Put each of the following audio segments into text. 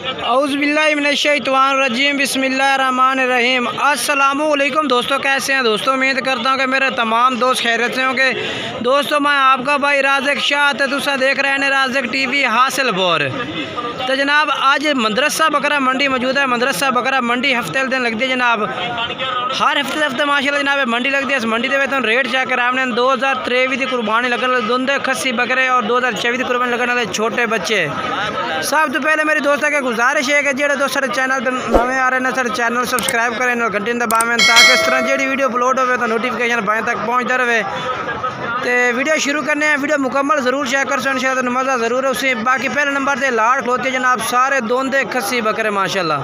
औज़ुबिल्लाहिमिनश्शैतानिर्रजीम बिस्मिल्लाहिर्रहमानिर्रहीम। अस्सलामुअलैकुम दोस्तों, कैसे हैं दोस्तों? उम्मीद करता हूँ कि मेरे तमाम दोस्त खैरियत से होंगे। दोस्तों मैं आपका भाई राज़िक शाह ते तुसा देख रहे हैं राज़िक टीवी हासिलपुर। तो जनाब आज मदरसा बकरा मंडी मौजूद है। मदरसा बकरा मंडी हफ्ते दिन लगती है जनाब, हर हफ्ते माशाल्लाह जनाब मंडी लगती है। इस मंडी के तो रेट चेक करा हमने 2023 की कुर्बानी लगने दोंदे खस्सी बकरे और 2024 की कुर्बानी लगने वाले छोटे बच्चे। सब तो पहले मेरी दोस्तों के गुजारिश है कि जो दोस्त सारे चैनल पर नवे आ रहे हैं सारे चैनल सब्सक्राइब करें और घंटे दबावें ताकि इस तरह जी वीडियो अपलोड हो तो नोटिफिकेशन बाएँ तक पहुँचता रहे। तो वीडियो शुरू करने हैं, वीडियो मुकम्मल ज़रूर चेक कर सो इंशाल्लाह, तो मज़ा ज़रूर है उसी। बाकी पहले नंबर से लाड़ खलोते जनाब सारे दोंदे खस्सी बकरे माशाल्लाह,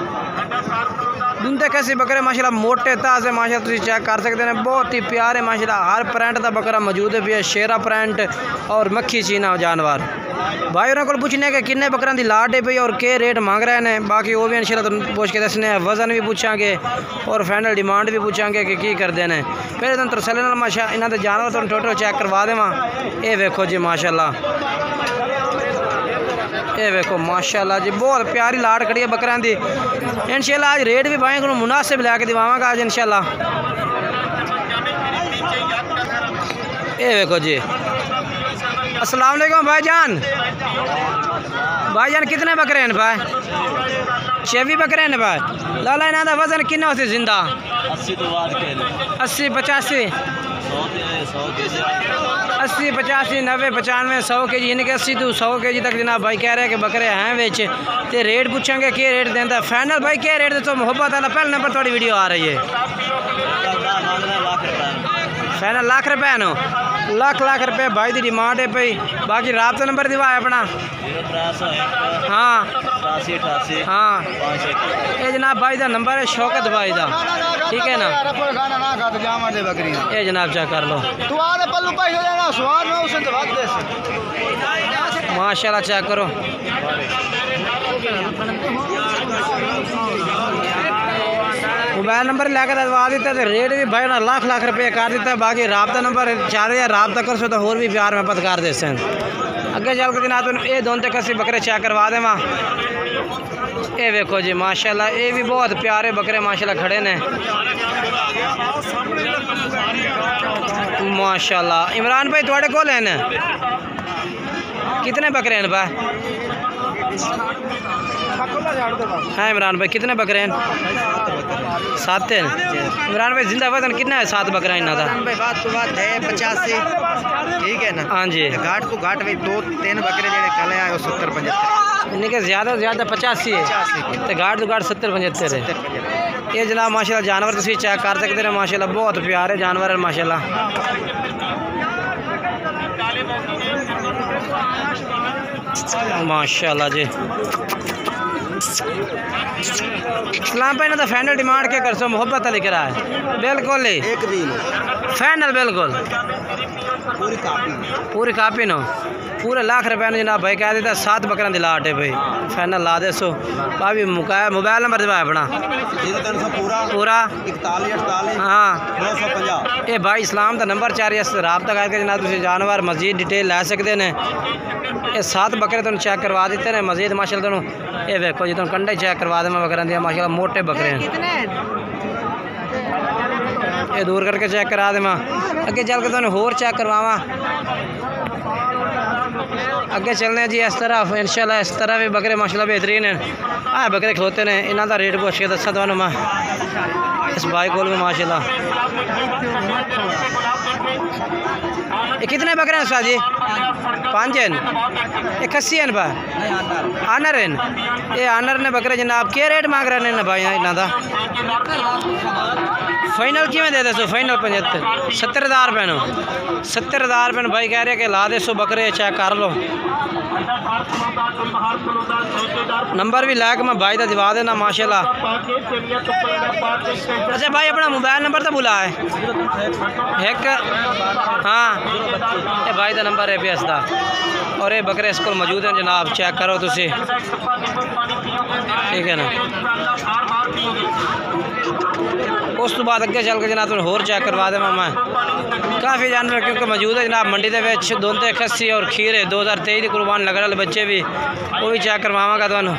दोंदे खस्सी बकरे माशाल्लाह मोटे ताज़े माशाल्लाह तुम चेक कर सकते हैं। बहुत ही प्यारे माशाल्लाह हर प्रिंट का बकरा मौजूद है भी है, शेरा प्रिंट और मक्खी चीना जानवर। भाई उन्होंने को पूछने कि किन्ने बकरा की लाट है भाई और के रेट मांग रहे हैं। बाकी वो भी इंशाल्लाह तुम पूछ के दसने, वजन भी पूछांगे और फाइनल डिमांड भी पूछांगे कि की करते हैं। पहले तुम तरसले माशा इन्हों के जानवर तुम टोटल चेक करवा देव। ये वेखो जी माशाल्लाह, ये वेखो माशाल्लाह जी बहुत प्यारी लाट खड़ी है बकरियां दी। इंशाल्लाह आज रेट भी भाई को मुनासिब लैके दिवावांगा आज इंशाल्लाह। ये वेखो जी। अस्सलाम वालेकुम भाईजान। भाईजान कितने बकरे हैं भाई? 26 बकरे हैं भाई। लाला इन्हों का वजन कितना होती जिंदा? 80 85 80 85 90 95 100 kg यानी कि 80 to 100 kg तक जनाब भाई कह रहे हैं कि बकरे हैं बेच। तो रेट पूछेंगे क्या रेट देता फाइनल भाई क्या रेट तो मोहब्बत वाला पहले नंबर थोड़ी वीडियो आ रही है। फाइनल लाख रुपए नो लाख रुपए भाई की डिमांड है भाई। बाकी राब्ता नंबर दिवा है अपना। हाँ हाँ ये जनाब भाई का नंबर है शौकत भाई का, ठीक है ना? ये जनाब चेक कर लो माशाल्लाह चेक करो। मोबाइल नंबर लैके दवा दिता है, रेट भी भाई ना लाख रुपये कर दिता है। बाकी राब्ता नंबर चाह रहे राब्ता कर सो तो होर भी प्यार में कर दे सन। अगे चल के जनाब ये दोनों कसी बकरे चेक करवा दे। ये वेखो जी माशाल्लाह, ये भी बहुत प्यारे बकरे माशाल्लाह खड़े ने माशाल्लाह। इमरान भाई थोड़े को लेने कितने बकरे हैं भाई? हाँ इमरान भाई कितने बकरे हैं? 7 हैं। इमरान भाई जिंदा वजन कितना है 7 बकरा इन्हों का? बात तो बात है 85, ठीक है ना? हाँ जी। घाट को घाट भाई 2-3 बकरे जो कल आए 70-75 यानी कि ज़्यादा से ज़्यादा 85 है तो घाट तो घाट 70-75 है। ये जनाब माशाल्लाह जानवर तुम चेक कर सकते हैं माशाल्लाह बहुत प्यारे जानवर है माशाल्लाह। माशाल्लाह जी। सलाम भाई ना तो फाइनल डिमांड क्या कर सो मोहब्बत लिख रहा है? बिल्कुल ही एक भी फाइनल बिल्कुल पूरी कापी नो पूरे लाख रुपए ने जनाब भाई कह देता 7 बकरा की लाट है भाई। फाइनल ला दे सो भाभी मुकाया। मोबाइल नंबर दबा अपना पूरा 41 हाँ 950। ये भाई इस्लाम का नंबर 4 रबता करके जनाब तुम जानवर मजीद डिटेल लै सकते हैं। ये 7 बकरे तुम चेक करवा देते हैं मजीद माशाल्लाह तुम। ये देखो जी तुम कंडे चेक करवा दें बकरा दिया माशाल्लाह मोटे बकरे हैं। ये दूर करके चेक करा दे। अगे चल के तुम होर चेक करवावा। अगे चलने जी इस तरफ इंशाल्लाह। इस तरह भी बकरे माशाल्लाह बेहतरीन हैं। हाँ बकरे खलोते हैं इन्हों का रेट पुछ के दसा तुहानू मैं इस भाई को भी माशाल्लाह। ये कितने बकरे हैं जी? 5 हैं। ये खस्सी हैं भाई? आनर हैं। ये आनर ने बकरे जनाब क्या रेट मांग रहे हैं भाई इन्हों का? फाइनल किमें दे सो? फाइनल 75 70,000 रुपये नो 70,000 रुपये भाई कह रहे कि ला दे सो बकरे चेक कर लो। नंबर भी लैके मैं भाई का दिवा देना माशाल्लाह। अच्छा भाई अपना मोबाइल नंबर तो बुला है एक? हाँ ये भाई का नंबर है PS का और ये बकरे इस को मौजूद हैं जनाब चेक करो तुसी, ठीक है ना? उस तो बाद अगे चल के जनाब तुम होर चेक करवा देव मैं काफ़ी जानवर क्योंकि मौजूद है जनाब मंडी के दोंदे खस्सी और खीरे 2023 की कुर्बान लगने वाले बच्चे भी वो भी चेक करवावांगा तुहानू।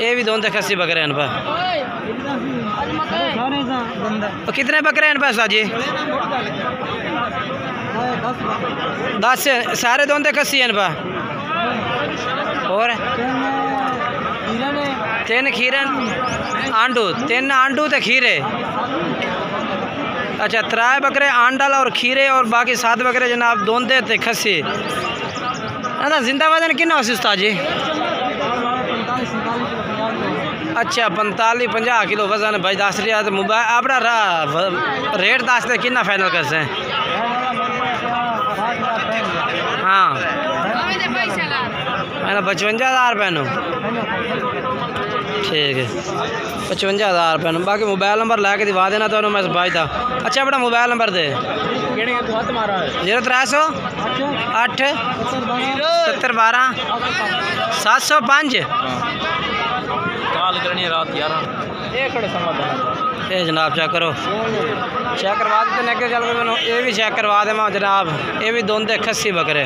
ये भी दोनों खस्सी बकरे हैं पर। तो कितने बकरे हैं पैसा जी? 10 सारे दोनों खस्सी हैं पर। और 3 खीरे आंडू, 3 आंडू तो खीरे। अच्छा 3 बकरे आंडल और खीरे और बाकी 7 बकरे जनाब दोनों थे खस्सी। ना जिंदा वजन कितना हो उस्ताद जी? अच्छा 45-50 किलो वजन भाई दस रहा। तो मोबाइल अपना रेट दस दे कितना फाइनल कर से? हाँ 55,000 रुपये नो। ठीक है 55,000 रुपये। बाकी मोबाइल नंबर लैके दिवा देना तो मैं भाई था। अच्छा अपना मोबाइल नंबर दे 0308 7012 705। रात 11 ये जनाब चेक करो, चेक करवा देते अगे चल के मैंने ये भी चेक करवा देव जनाब। ये भी दोनों खस्सी बकरे।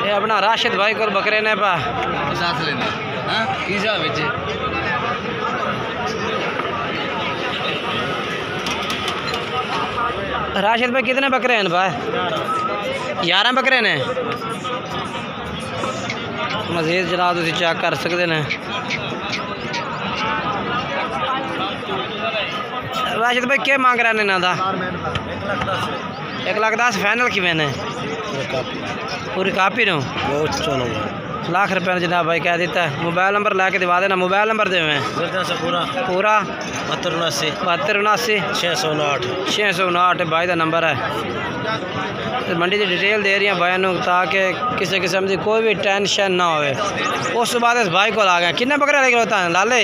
ये अपना राशिद भाई को बकरे ने पा राशिद भाई कितने बकरे हैं भाई? 11 बकरे ने। मजीद जनाब तुम चेक कर सकते हैं। राशिद भाई क्या मांग रहे हैं इन्हों का? 1,10,000 फाइनल कि मैंने पूरी कापी नो लाख रुपये जनाब भाई कह देता है। मोबाइल नंबर ला के दिवा देना। मोबाइल नंबर दे मैं पूरा 7279 659 भाई का नंबर है। मंडी की डिटेल दे रही हैं भाई ताकि किसी किस्म की कोई भी टेंशन ना हो। उस बाद इस भाई को आ गया कितने बकरे लेके होता है लाले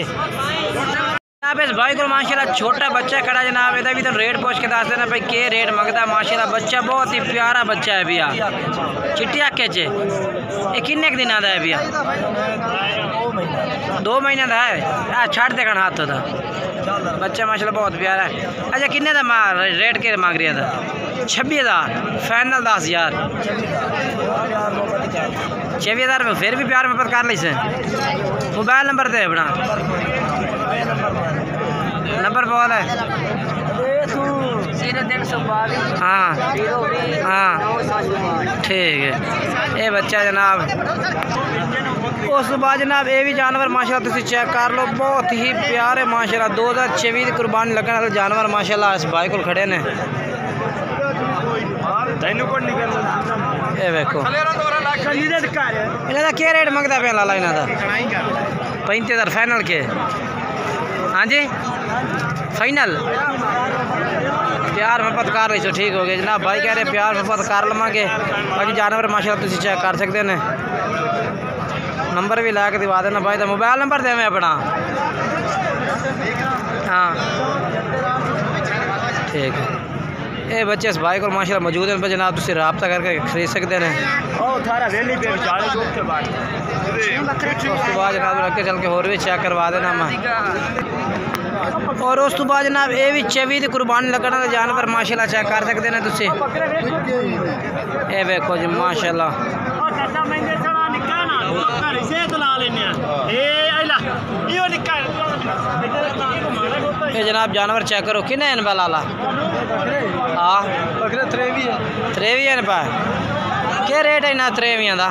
जनाब? इस भाई को माशाल्लाह छोटा बच्चा खड़ा जनाब। इधर भी तो रेट पूछ के दस देना भाई के रेट मंगता है। माशाल्लाह बच्चा बहुत ही प्यारा बच्चा है भैया। चिट्टी आके चे ये किन्ने दिन आता है भैया? 2 महीने का है। छाट देखा हाथ था बच्चा माशाल्लाह बहुत प्यारा है। अच्छा किन्ने का रेट के मांग रहा था? 26,000 फाइनल 10,000 26,000 में फिर भी प्यार में कर ली से। मोबाइल नंबर दे अपना नंबर बोल है। हाँ हाँ ठीक है। ये बच्चा जनाब। उस बाद जनाब ये भी जानवर माशाल्लाह तुम चेक कर लो बहुत ही प्यारे माशाल्लाह 2024 की कुर्बानी लगने वाले जानवर माशाल्लाह इस भाई को खड़े ने। ये देखो इन्हों क्या रेट मंगता पे लाला इन्हों का? 35,000 फाइनल के। हाँ जी फाइनल प्यार मोहब्बत कर रही सो ठीक हो गया जनाब। भाई कह रहे प्यार मोहब्बत कर लवेंगे। बाकी जानवर माशाल्लाह तुम चेक कर सकते हैं। नंबर भी ला के दिवा देना भाई का। मोबाइल नंबर दे मैं अपना। हाँ ठीक है। ये बच्चे इस भाई को माशाल्लाह मौजूद हैं जनाब। तुम रब्ता करके खरीद सकते हैं। उसके बाद जनाब रख के चल के होर भी चेक करवा देना मैं। और उस तो बाद जनाब ये भी 24 की कुर्बानी लगने का जानवर माशाल्लाह चेक कर सकते हैं तुम। ये देखो जी माशाल्लाह। ये जनाब जानवर चेक करो किन्ने हैं लाला? हाँ 23 है पा। क्या रेट है इन्हें 23 का?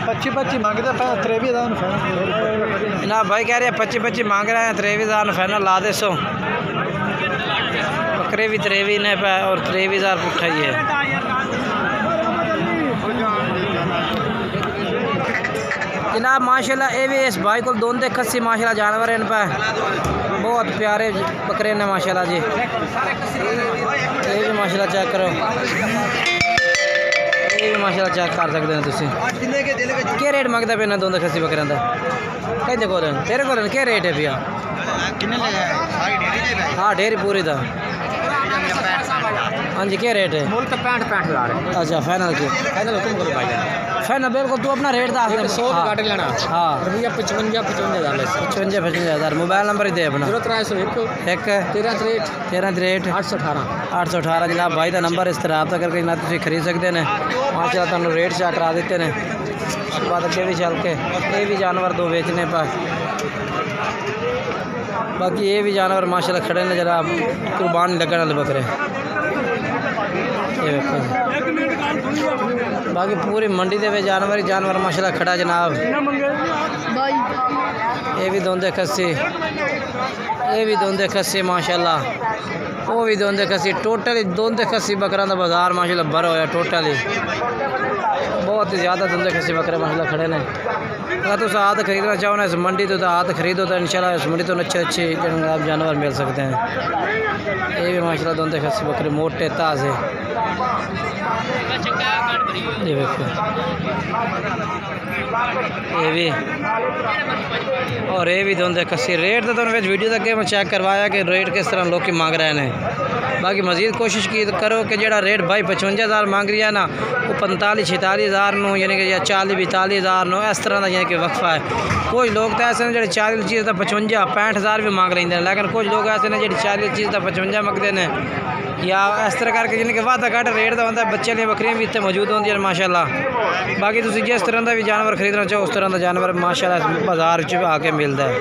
25 मांगते 23,000 ना भाई कह रहे हैं 25 मांग रहे हैं। 23,000 फाइनल ला दे सो। बकरे भी 23 ने पे और 23,000 पुट्ठा ही है। जनाब माशाल्लाह ये भी इस भाई को दोनों खस्सी माशाल्लाह जानवर इन पे बहुत प्यारे बकरे ने माशाल्लाह जी। ये भी माशाल्लाह चेक करो। ये भी माशाल्लाह चेक कर सकते हैं तुम। क्या रेट मंगता पे इन्होंने दोनों खस्सी बकरे का? कहीं देखो तेरे को क्या रेट है भैया? हाँ डेरी पूरी था। हाँ जी, क्या रेट है? मुल तो 65 हज़ार है। अच्छा, फाइनल की फाइनल हुक्म करो भाई जान। फाइनल बिल्कुल तू अपना रेट दस दे। 100 गाड़ी लेना। हाँ, रुपया 55 हज़ार ले। 55 हज़ार। मोबाइल नंबर ही दे अपना। 0301 एक 1363 818 818 जनाब भाई का नंबर इस तरह रब्ता करके जनाब तुम खरीद सकते हैं। माशाल्लाह तुहानू रेट चेक करा देते हैं। उसके बाद अगे भी चल के ये भी जानवर दो बेचने पर, बाकी ये भी जानवर माशाल्लाह खड़े ने जरा कुर्बानी लगने वाले बकरे। ये देखो बाकी पूरी मंडी के जानवर ही जानवर माशाल्लाह खड़ा जनाब। ये भी दोंदे खस्सी, ये भी दोंदे खस्सी माशाल्लाह, वो भी दोंदे खस्सी। टोटली दोंदे खस्सी बकरा का बाजार माशाल्लाह भरा होया। टोटली बहुत ही ज़्यादा दोंदे खस्सी बकरे माशाल्लाह खड़े ने। अगर तुम हाथ खरीदना चाहो ना इस मंडी तो हाथ खरीदो तो इंशाल्लाह इस मंडी तो अच्छे अच्छे आप जानवर मिल सकते हैं। ये भी माशाल्लाह दोंदे खस्सी बकरे मोटे ताज़े। ये देखो ये भी और ये भी दोंदे खस्सी। रेट तो तुमने वीडियो तक मैं चेक करवाया कि रेट किस तरह लोग मांग रहे हैं। बाकी मजीद कोशिश की करो कि जो रेट भाई 55 हज़ार मांग रही है ना वो 45-46 हज़ार नो यानी कि या 40-42 हज़ार नो इस तरह का यानी कि वक्फा है। कुछ लोग तो ऐसे जो 40 चीज़ का 55-65 हज़ार भी मांग लेंगे, लेकिन कुछ लोग ऐसे ने जो 40 चीज़ का 55 मंगते हैं या इस तरह करके यानी कि वादा घट रेट का होता है। बच्चे लिए बकरियाँ भी इतने मौजूद होंगी माशाल्लाह। बाकी तुम जिस तरह का भी जानवर खरीदना चाहो उस तरह का जानवर माशाल्लाह बाजार च आके मिलता है।